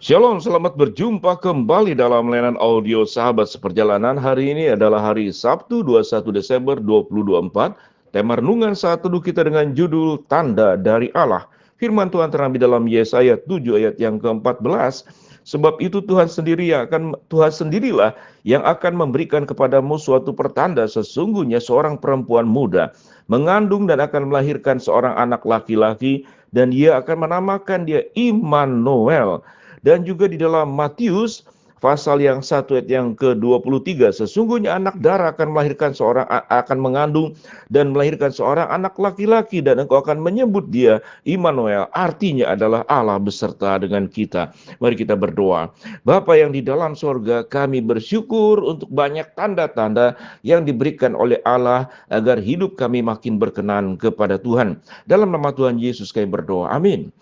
Shalom, selamat berjumpa kembali dalam layanan audio Sahabat Seperjalanan. Hari ini adalah hari Sabtu 21 Desember 2024. Tema renungan saat teduh kita dengan judul Tanda dari Allah. Firman Tuhan terambil dalam Yesaya 7 ayat yang ke-14. Sebab itu Tuhan sendirilah yang akan memberikan kepadamu suatu pertanda, sesungguhnya seorang perempuan muda mengandung dan akan melahirkan seorang anak laki-laki, dan ia akan menamakan dia Immanuel. Dan juga di dalam Matius pasal yang 1 ayat yang ke-23, sesungguhnya anak darah akan mengandung dan melahirkan seorang anak laki-laki, dan engkau akan menyebut dia Immanuel, artinya adalah Allah beserta dengan kita. Mari kita berdoa. Bapa yang di dalam sorga, kami bersyukur untuk banyak tanda-tanda yang diberikan oleh Allah agar hidup kami makin berkenan kepada Tuhan. Dalam nama Tuhan Yesus kami berdoa, amin.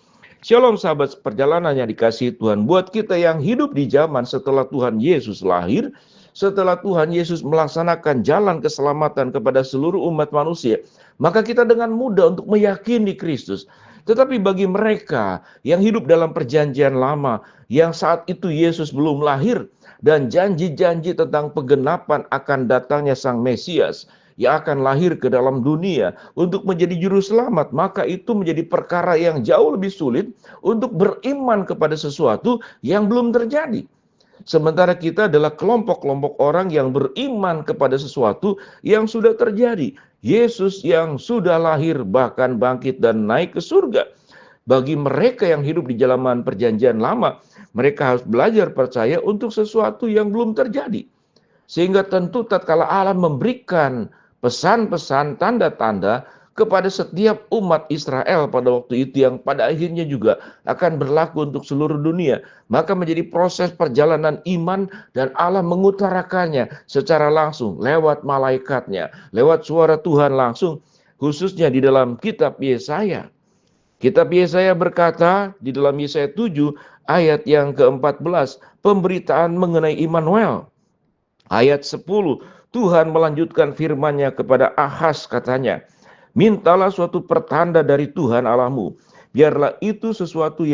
Shalom sahabat perjalanan yang dikasihi Tuhan. Buat kita yang hidup di zaman setelah Tuhan Yesus lahir, setelah Tuhan Yesus melaksanakan jalan keselamatan kepada seluruh umat manusia, maka kita dengan mudah untuk meyakini Kristus. Tetapi bagi mereka yang hidup dalam perjanjian lama, yang saat itu Yesus belum lahir, dan janji-janji tentang penggenapan akan datangnya Sang Mesias yang akan lahir ke dalam dunia untuk menjadi juru selamat, maka itu menjadi perkara yang jauh lebih sulit untuk beriman kepada sesuatu yang belum terjadi. Sementara kita adalah kelompok-kelompok orang yang beriman kepada sesuatu yang sudah terjadi. Yesus yang sudah lahir, bahkan bangkit dan naik ke surga. Bagi mereka yang hidup di zaman perjanjian lama, mereka harus belajar percaya untuk sesuatu yang belum terjadi. Sehingga tentu tatkala Allah memberikan pesan-pesan, tanda-tanda kepada setiap umat Israel pada waktu itu, yang pada akhirnya juga akan berlaku untuk seluruh dunia, maka menjadi proses perjalanan iman, dan Allah mengutarakannya secara langsung lewat malaikatnya, lewat suara Tuhan langsung, khususnya di dalam kitab Yesaya. Kitab Yesaya berkata di dalam Yesaya 7 ayat yang ke-14, pemberitaan mengenai Immanuel. Ayat 10, Tuhan melanjutkan firman-Nya kepada Ahaz, katanya, mintalah suatu pertanda dari Tuhan Allahmu, biarlah itu sesuatu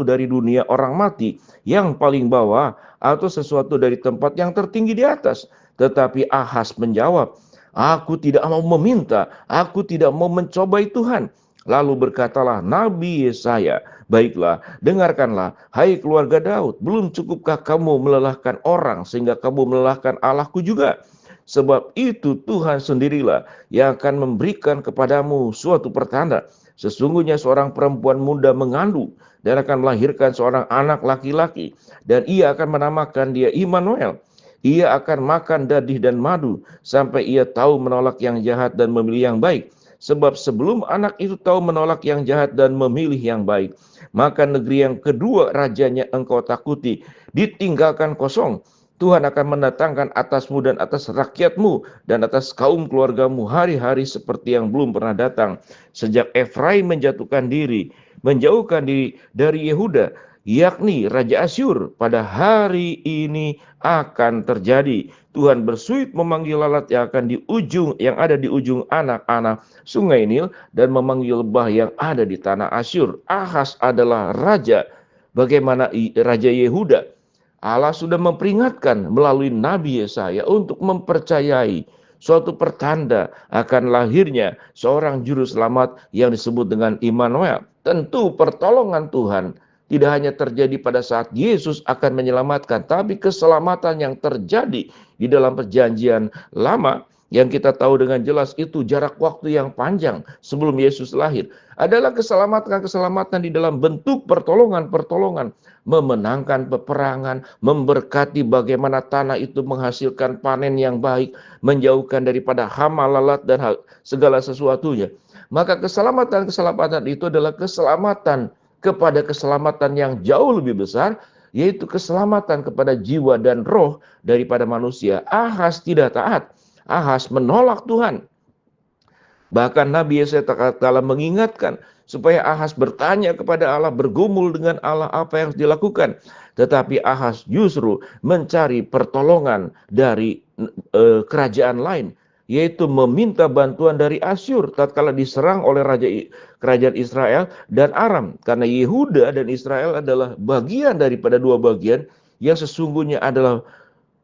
dari dunia orang mati yang paling bawah, atau sesuatu dari tempat yang tertinggi di atas. Tetapi Ahaz menjawab, aku tidak mau meminta, aku tidak mau mencobai Tuhan. Lalu berkatalah Nabi Yesaya, baiklah, dengarkanlah, hai keluarga Daud, belum cukupkah kamu melelahkan orang sehingga kamu melelahkan Allahku juga? Sebab itu Tuhan sendirilah yang akan memberikan kepadamu suatu pertanda. Sesungguhnya seorang perempuan muda mengandung dan akan melahirkan seorang anak laki-laki, dan ia akan menamakan dia Immanuel. Ia akan makan dadih dan madu sampai ia tahu menolak yang jahat dan memilih yang baik. Sebab sebelum anak itu tahu menolak yang jahat dan memilih yang baik, maka negeri yang kedua rajanya engkau takuti ditinggalkan kosong. Tuhan akan mendatangkan atasmu dan atas rakyatmu dan atas kaum keluargamu hari-hari seperti yang belum pernah datang. Sejak Efraim menjatuhkan diri, menjauhkan diri dari Yehuda, yakni Raja Asyur, pada hari ini akan terjadi. Tuhan bersuit memanggil lalat yang ada di ujung anak-anak Sungai Nil, dan memanggil lebah yang ada di tanah Asyur. Ahaz adalah raja. Bagaimana Raja Yehuda? Allah sudah memperingatkan melalui Nabi Yesaya untuk mempercayai suatu pertanda akan lahirnya seorang juru selamat yang disebut dengan Immanuel. Tentu pertolongan Tuhan tidak hanya terjadi pada saat Yesus akan menyelamatkan, tapi keselamatan yang terjadi di dalam perjanjian lama yang kita tahu dengan jelas itu jarak waktu yang panjang sebelum Yesus lahir adalah keselamatan di dalam bentuk pertolongan, memenangkan peperangan, memberkati bagaimana tanah itu menghasilkan panen yang baik, menjauhkan daripada hama, lalat, dan segala sesuatunya. Maka keselamatan itu adalah keselamatan kepada keselamatan yang jauh lebih besar, yaitu keselamatan kepada jiwa dan roh daripada manusia. Ahaz tidak taat. Ahaz menolak Tuhan. Bahkan Nabi Yesaya telah mengingatkan supaya Ahaz bertanya kepada Allah, bergumul dengan Allah apa yang harus dilakukan. Tetapi Ahaz justru mencari pertolongan dari kerajaan lain. yaitu meminta bantuan dari Asyur tatkala diserang oleh kerajaan Israel dan Aram. Karena Yehuda dan Israel adalah bagian daripada dua bagian yang sesungguhnya adalah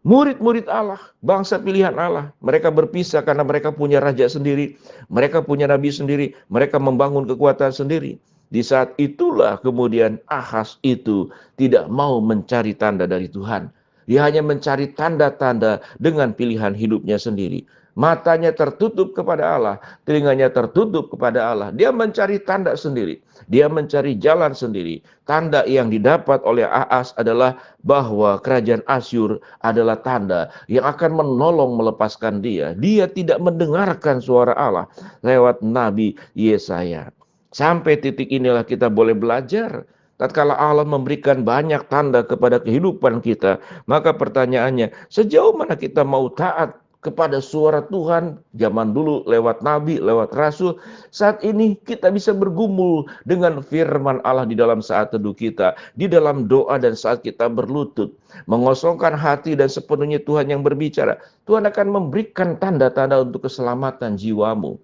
murid-murid Allah, bangsa pilihan Allah. Mereka berpisah karena mereka punya raja sendiri, mereka punya nabi sendiri, mereka membangun kekuatan sendiri. Di saat itulah kemudian Ahas itu tidak mau mencari tanda dari Tuhan. Dia hanya mencari tanda-tanda dengan pilihan hidupnya sendiri. Matanya tertutup kepada Allah, telinganya tertutup kepada Allah. Dia mencari tanda sendiri, dia mencari jalan sendiri. Tanda yang didapat oleh Ahas adalah bahwa kerajaan Asyur adalah tanda yang akan menolong melepaskan dia. Dia tidak mendengarkan suara Allah lewat Nabi Yesaya. Sampai titik inilah kita boleh belajar. Tatkala Allah memberikan banyak tanda kepada kehidupan kita, maka pertanyaannya, sejauh mana kita mau taat kepada suara Tuhan? Zaman dulu lewat nabi, lewat rasul. Saat ini kita bisa bergumul dengan firman Allah di dalam saat teduh kita, di dalam doa dan saat kita berlutut, mengosongkan hati dan sepenuhnya Tuhan yang berbicara. Tuhan akan memberikan tanda-tanda untuk keselamatan jiwamu.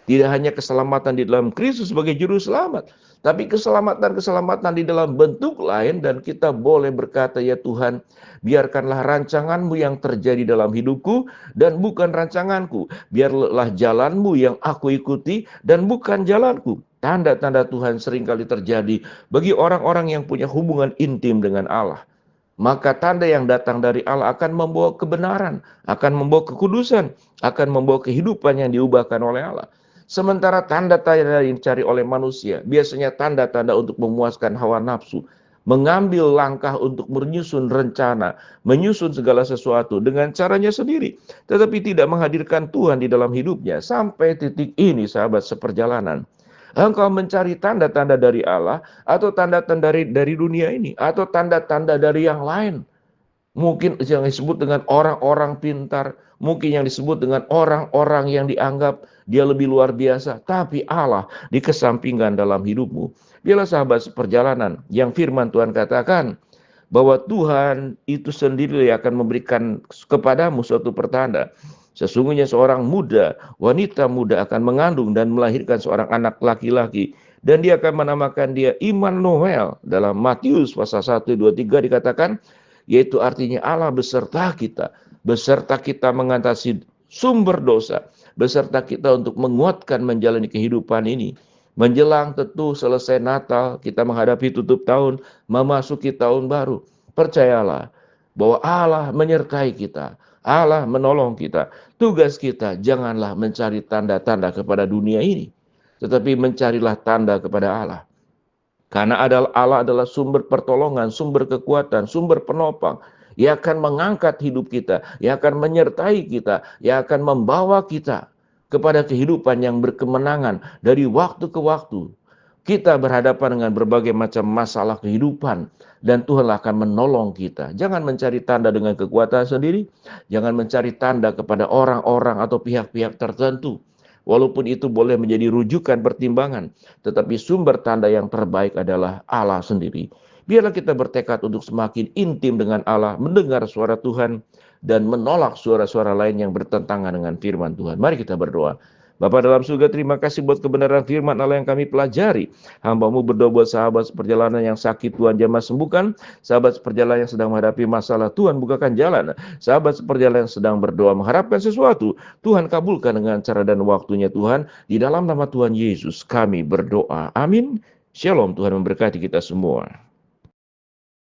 Tidak hanya keselamatan di dalam Kristus sebagai juru selamat, tapi keselamatan-keselamatan di dalam bentuk lain, dan kita boleh berkata, ya Tuhan, biarkanlah rancangan-Mu yang terjadi dalam hidupku dan bukan rancanganku. Biarlah jalan-Mu yang aku ikuti dan bukan jalanku. Tanda-tanda Tuhan seringkali terjadi bagi orang-orang yang punya hubungan intim dengan Allah. Maka tanda yang datang dari Allah akan membawa kebenaran, akan membawa kekudusan, akan membawa kehidupan yang diubahkan oleh Allah. Sementara tanda-tanda yang dicari oleh manusia, biasanya tanda-tanda untuk memuaskan hawa nafsu, mengambil langkah untuk menyusun rencana, menyusun segala sesuatu dengan caranya sendiri, tetapi tidak menghadirkan Tuhan di dalam hidupnya. Sampai titik ini, sahabat seperjalanan, engkau mencari tanda-tanda dari Allah, atau tanda-tanda dari dunia ini, atau tanda-tanda dari yang lain. Mungkin yang disebut dengan orang-orang pintar, mungkin yang disebut dengan orang-orang yang dianggap dia lebih luar biasa, tapi Allah dikesampingkan dalam hidupmu. Biarlah sahabat seperjalanan yang firman Tuhan katakan bahwa Tuhan itu sendiri yang akan memberikan kepadamu suatu pertanda. Sesungguhnya seorang wanita muda akan mengandung dan melahirkan seorang anak laki-laki, dan dia akan menamakan dia Immanuel. Dalam Matius pasal 1, 2, 3 dikatakan, yaitu artinya Allah beserta kita mengatasi sumber dosa, beserta kita untuk menguatkan menjalani kehidupan ini. Menjelang tentu selesai Natal, kita menghadapi tutup tahun, memasuki tahun baru. Percayalah bahwa Allah menyertai kita, Allah menolong kita. Tugas kita janganlah mencari tanda-tanda kepada dunia ini, tetapi mencarilah tanda kepada Allah. Karena Allah adalah sumber pertolongan, sumber kekuatan, sumber penopang. Ia akan mengangkat hidup kita, ia akan menyertai kita, ia akan membawa kita kepada kehidupan yang berkemenangan dari waktu ke waktu. Kita berhadapan dengan berbagai macam masalah kehidupan, dan Tuhan akan menolong kita. Jangan mencari tanda dengan kekuatan sendiri, jangan mencari tanda kepada orang-orang atau pihak-pihak tertentu. Walaupun itu boleh menjadi rujukan pertimbangan, tetapi sumber tanda yang terbaik adalah Allah sendiri. Biarlah kita bertekad untuk semakin intim dengan Allah, mendengar suara Tuhan, dan menolak suara-suara lain yang bertentangan dengan firman Tuhan. Mari kita berdoa. Bapa dalam surga, terima kasih buat kebenaran firman Allah yang kami pelajari. Hamba-Mu berdoa buat sahabat seperjalanan yang sakit, Tuhan jamah sembuhkan. Sahabat seperjalanan yang sedang menghadapi masalah, Tuhan bukakan jalan. Sahabat seperjalanan yang sedang berdoa mengharapkan sesuatu, Tuhan kabulkan dengan cara dan waktunya Tuhan. Di dalam nama Tuhan Yesus kami berdoa. Amin. Shalom, Tuhan memberkati kita semua.